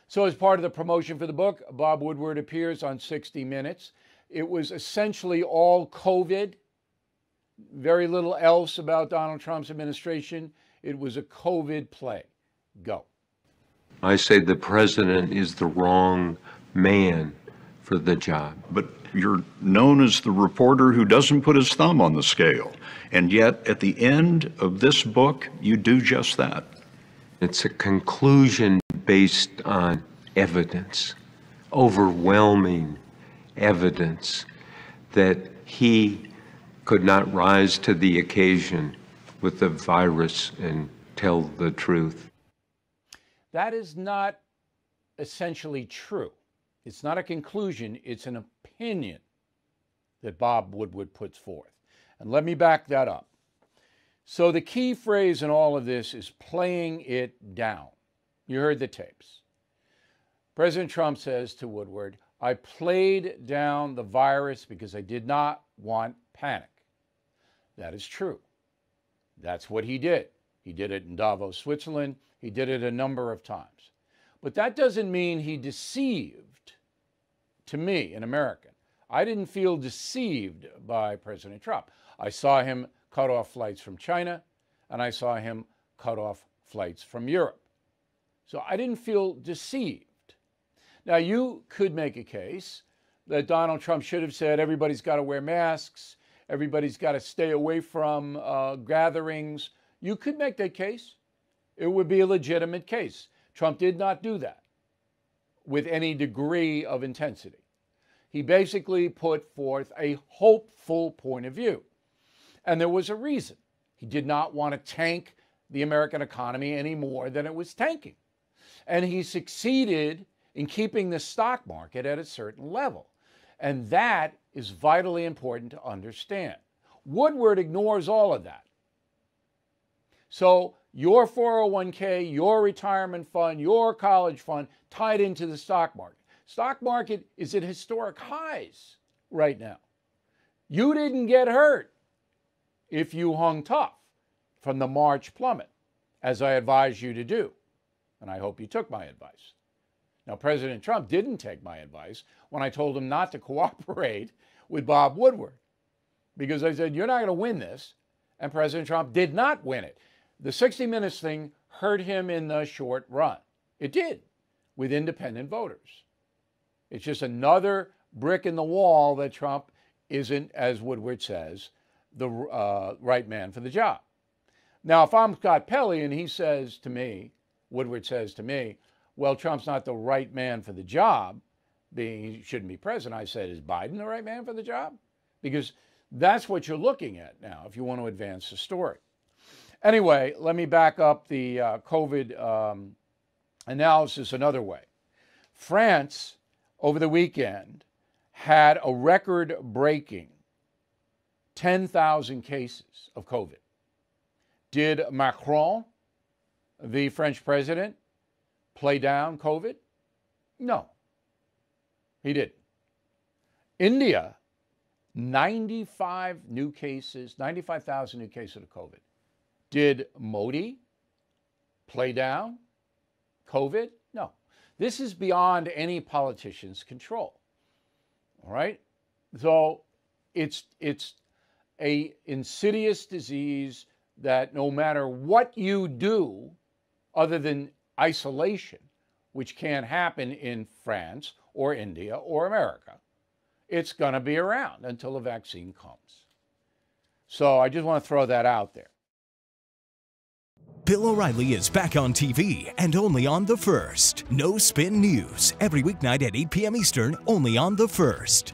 So as part of the promotion for the book, Bob Woodward appears on 60 Minutes. It was essentially all COVID, very little else about Donald Trump's administration. It was a COVID play. Go. I say the president is the wrong man for the job. But you're known as the reporter who doesn't put his thumb on the scale. And yet, at the end of this book, you do just that. It's a conclusion based on evidence, overwhelming evidence that he could not rise to the occasion with the virus and tell the truth. That is not essentially true. It's not a conclusion, it's an opinion that Bob Woodward puts forth. And let me back that up. So the key phrase in all of this is playing it down. You heard the tapes. President Trump says to Woodward, I played down the virus because I did not want panic. That is true. That's what he did. He did it in Davos, Switzerland. He did it a number of times. But that doesn't mean he deceived, to me, an American. I didn't feel deceived by President Trump. I saw him cut off flights from China, and I saw him cut off flights from Europe. So I didn't feel deceived. Now, you could make a case that Donald Trump should have said everybody's got to wear masks, everybody's got to stay away from gatherings. You could make that case. It would be a legitimate case. Trump did not do that with any degree of intensity. He basically put forth a hopeful point of view. And there was a reason. He did not want to tank the American economy any more than it was tanking. And he succeeded in keeping the stock market at a certain level. And that is vitally important to understand. Woodward ignores all of that. So your 401k, your retirement fund, your college fund tied into the stock market. Stock market is at historic highs right now. You didn't get hurt if you hung tough from the March plummet, as I advised you to do. And I hope you took my advice. Now, President Trump didn't take my advice when I told him not to cooperate with Bob Woodward, because I said, you're not going to win this. And President Trump did not win it. The 60 Minutes thing hurt him in the short run. It did, with independent voters. It's just another brick in the wall that Trump isn't, as Woodward says, the right man for the job. Now, if I'm Scott Pelley and he says to me, Woodward says to me, well, Trump's not the right man for the job, being he shouldn't be president, I said, is Biden the right man for the job? Because that's what you're looking at now if you want to advance the story. Anyway, let me back up the COVID analysis another way. France, over the weekend, had a record-breaking 10,000 cases of COVID. Did Macron, the French president, play down COVID? No, he didn't. India, 95,000 new cases of COVID. Did Modi play down COVID? No. This is beyond any politician's control. All right? So it's a insidious disease that no matter what you do, other than isolation, which can't happen in France or India or America, it's going to be around until a vaccine comes. So I just want to throw that out there. Bill O'Reilly is back on TV and only on The First. No Spin News, every weeknight at 8 p.m. Eastern, only on The First.